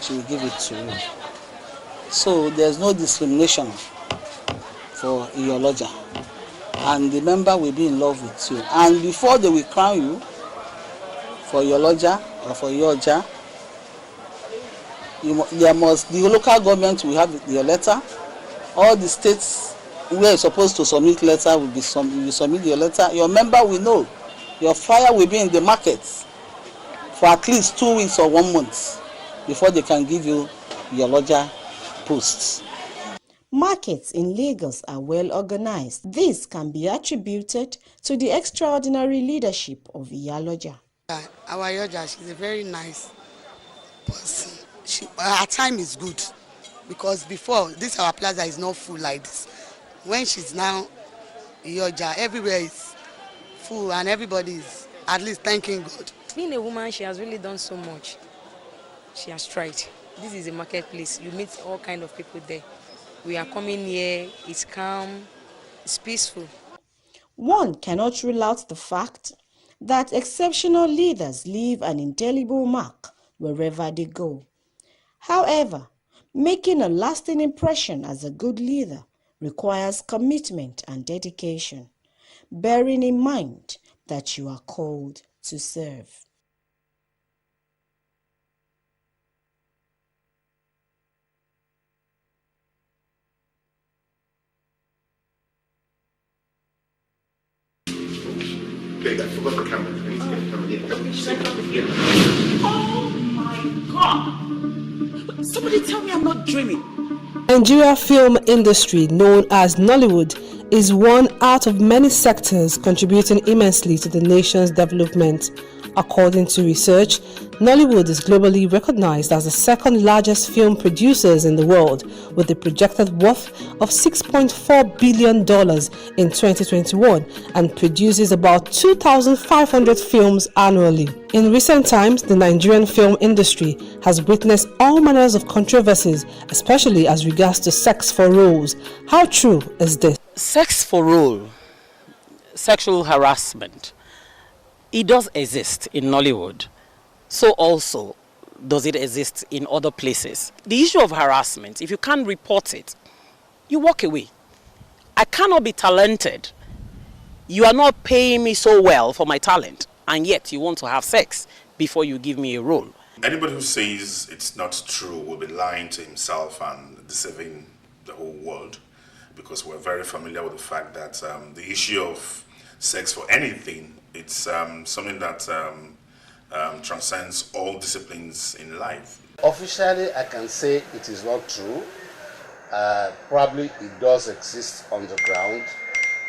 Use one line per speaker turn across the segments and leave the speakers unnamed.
she will give it to you. So there's no discrimination for Iyoloja. And the member will be in love with you. And before they will crown you for Iyoloja or for Iyoja, the local government will have your letter. All the states where you're supposed to submit letter will submit your letter. Your member will know. Your flyer will be in the market for at least 2 weeks or 1 month before they can give you Iyoloja posts.
Markets in Lagos are well organized. This can be attributed to the extraordinary leadership of Iyaloja.
Our Iyoja, she's a very nice person. Her time is good because before this our plaza is not full like this. When she's now Iyoja, everywhere is full and everybody is at least thanking God.
Being a woman, she has really done so much. She has tried. This is a marketplace. You meet all kind of people there. We are coming here, it's calm, it's peaceful.
One cannot rule out the fact that exceptional leaders leave an indelible mark wherever they go. However, making a lasting impression as a good leader requires commitment and dedication, bearing in mind that you are called to serve.
I forgot the camera. I need to get the camera.
Oh my God! Somebody tell me I'm not dreaming.
Nigeria film industry, known as Nollywood, is one out of many sectors contributing immensely to the nation's development. According to research, Nollywood is globally recognized as the second largest film producers in the world, with a projected worth of $6.4 billion in 2021 and produces about 2,500 films annually. In recent times, the Nigerian film industry has witnessed all manners of controversies, especially as regards to sex for roles. How true is this?
Sex for role, sexual harassment, it does exist in Nollywood. So also does it exist in other places. The issue of harassment, if you can't report it, you walk away. I cannot be talented. You are not paying me so well for my talent, and yet you want to have sex before you give me a role.
Anybody who says it's not true will be lying to himself and deceiving the whole world, because we're very familiar with the fact that the issue of sex for anything, it's something that transcends all disciplines in life.
Officially, I can say it is not true. Probably it does exist on the ground,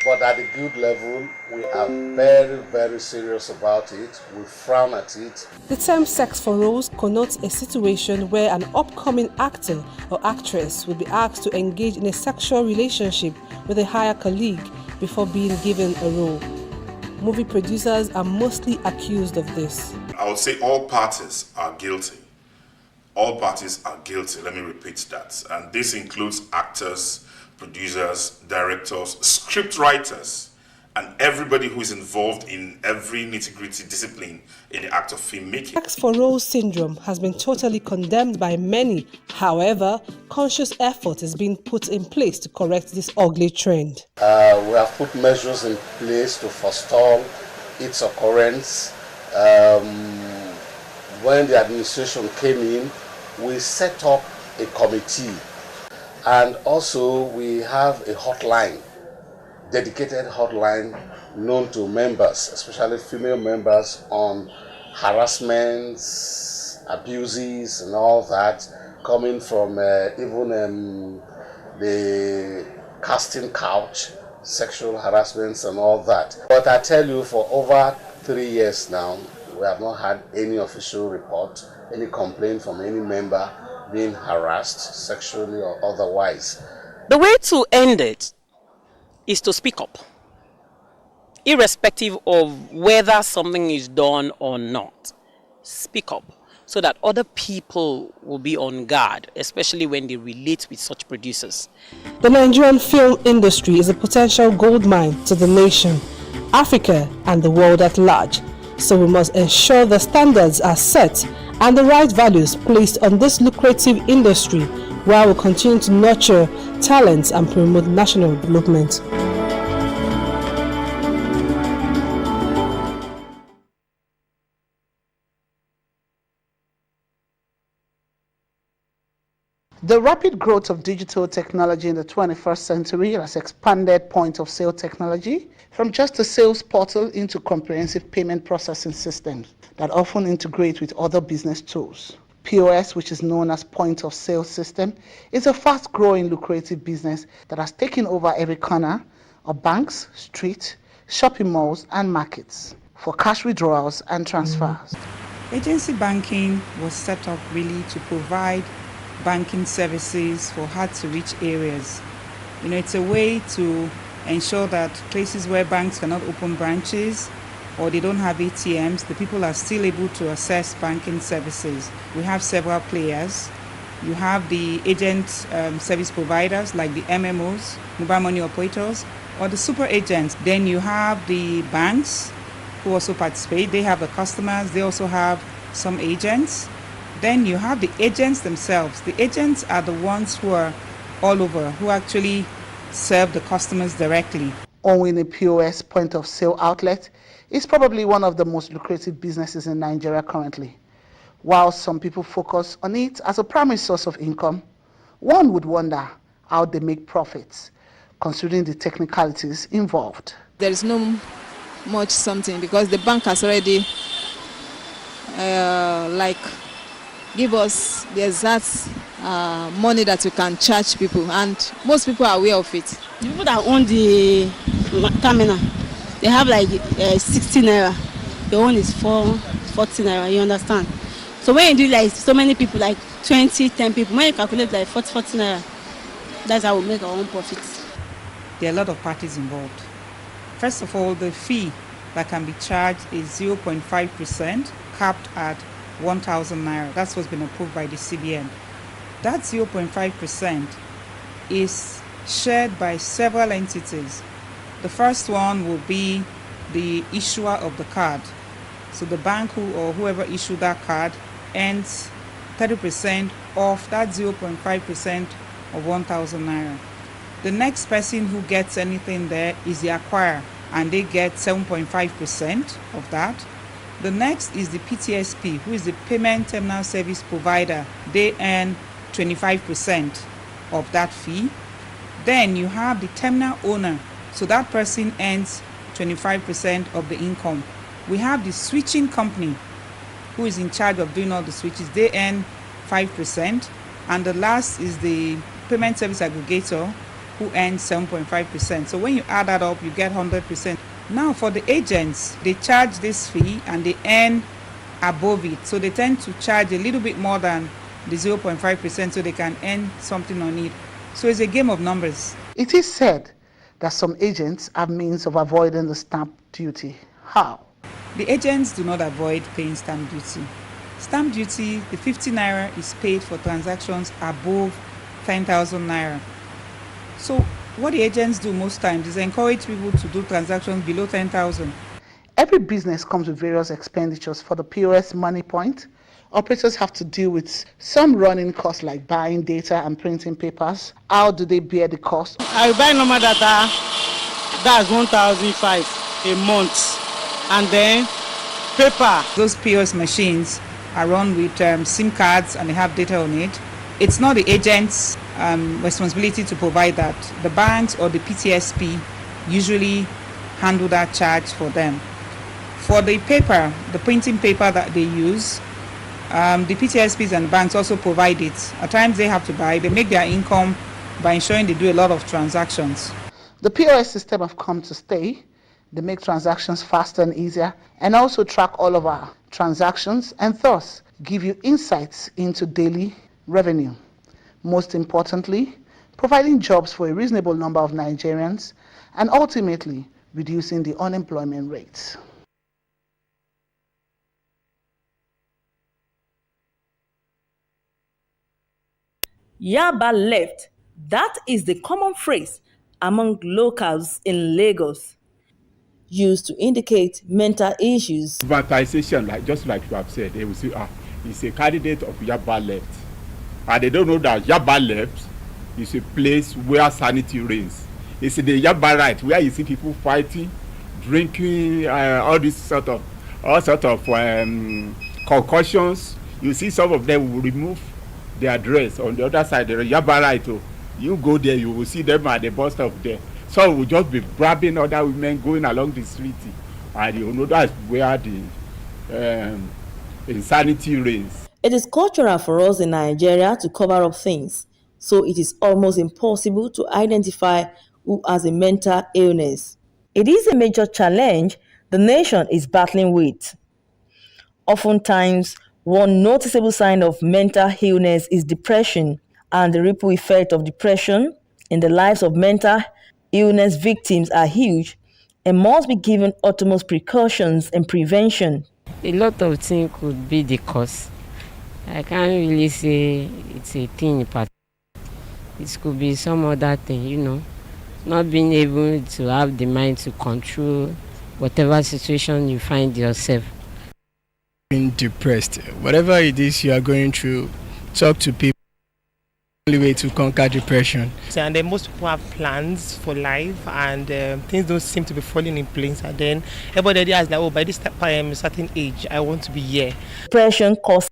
but at the good level, we are very, very serious about it. We frown at it.
The term sex for roles connotes a situation where an upcoming actor or actress will be asked to engage in a sexual relationship with a higher colleague before being given a role. Movie producers are mostly accused of this.
I would say all parties are guilty. All parties are guilty, let me repeat that. And this includes actors, producers, directors, script writers, and everybody who is involved in every nitty-gritty discipline in the act of filmmaking.
Sex for roles syndrome has been totally condemned by many. However, conscious effort is being put in place to correct this ugly trend.
We have put measures in place to forestall its occurrence. When the administration came in, we set up a committee, and also we have a hotline, dedicated hotline known to members, especially female members, on harassments, abuses and all that, coming from even the casting couch, sexual harassments and all that. But I tell you, for over 3 years now, we have not had any official report, any complaint from any member being harassed sexually or otherwise.
The way to end it is to speak up, irrespective of whether something is done or not. Speak up so that other people will be on guard, especially when they relate with such producers.
The Nigerian film industry is a potential goldmine to the nation, Africa, and the world at large. So we must ensure the standards are set and the right values placed on this lucrative industry, while we continue to nurture talents and promote national development.
The rapid growth of digital technology in the 21st century has expanded point-of-sale technology from just a sales portal into comprehensive payment processing systems that often integrate with other business tools. POS, which is known as point-of-sale system, is a fast-growing, lucrative business that has taken over every corner of banks, streets, shopping malls, and markets for cash withdrawals and transfers.
Agency banking was set up really to provide banking services for hard-to-reach areas. It's a way to ensure that places where banks cannot open branches or they don't have ATMs, the people are still able to access banking services. We have several players. You have the agent service providers like the MMOs, mobile money operators, or the super agents. Then you have the banks who also participate. They have the customers. They also have some agents. Then you have the agents themselves. The agents are the ones who are all over, who actually serve the customers directly.
Owning a POS point-of-sale outlet is probably one of the most lucrative businesses in Nigeria currently. While some people focus on it as a primary source of income, one would wonder how they make profits, considering the technicalities involved.
There is no much something because the bank has already give us the exact money that we can charge people, and most people are aware of it.
The people that own the terminal, they have like 60 naira. The own is 40 naira, you understand? So when you do like so many people, like 10 people, when you calculate like 40 naira, that's how we make our own profits.
There are a lot of parties involved. First of all, the fee that can be charged is 0.5%, capped at 1,000 naira. That's what's been approved by the CBN. That 0.5% is shared by several entities. The first one will be the issuer of the card. So the bank or whoever issued that card earns 30% of that 0.5% of 1,000 naira. The next person who gets anything there is the acquirer, and they get 7.5% of that. The next is the PTSP, who is the Payment Terminal Service Provider. They earn 25% of that fee. Then you have the terminal owner, so that person earns 25% of the income. We have the switching company, who is in charge of doing all the switches. They earn 5%. And the last is the Payment Service Aggregator, who earns 7.5%. So when you add that up, you get 100%. Now for the agents, they charge this fee and they earn above it. So they tend to charge a little bit more than the 0.5% so they can earn something on it. So it's a game of numbers.
It is said that some agents have means of avoiding the stamp duty. How?
The agents do not avoid paying stamp duty. Stamp duty, the 50 naira is paid for transactions above 10,000 naira. So what the agents do most times is encourage people to do transactions below 10,000.
Every business comes with various expenditures. For the POS money point, operators have to deal with some running costs like buying data and printing papers. How do they bear the cost?
I buy normal data, that's 1,500 a month, and then paper.
Those POS machines are run with SIM cards and they have data on it. It's not the agent's responsibility to provide that. The banks or the PTSP usually handle that charge for them. For the paper, the printing paper that they use, the PTSPs and the banks also provide it. At times they have to buy. They make their income by ensuring they do a lot of transactions.
The POS system have come to stay. They make transactions faster and easier, and also track all of our transactions and thus give you insights into daily revenue. Most importantly, providing jobs for a reasonable number of Nigerians and ultimately reducing the unemployment rate.
Yaba left. That is the common phrase among locals in Lagos, used to indicate mental issues.
Stigmatization, just like you have said, they will say, is a candidate of Yaba Left. And they don't know that Yaba Left is a place where sanity reigns. It's in the Yaba Right where you see people fighting, drinking, all sort of concussions. You see some of them will remove their dress. On the other side, the Yaba Right, you go there, you will see them at the bus stop there. Some will just be grabbing other women going along the street, and you know that's where the insanity reigns.
It is cultural for us in Nigeria to cover up things, so it is almost impossible to identify who has a mental illness. It is a major challenge the nation is battling with. Oftentimes, one noticeable sign of mental illness is depression, and the ripple effect of depression in the lives of mental illness victims are huge and must be given utmost precautions and prevention.
A lot of things could be the cause. I can't really say it's a thing, but it could be some other thing, not being able to have the mind to control whatever situation you find yourself.
Being depressed, whatever it is you are going through, talk to people. Only way to conquer depression.
And then most people have plans for life, and things don't seem to be falling in place. And then everybody has like, by this time I am a certain age, I want to be here.
Depression causes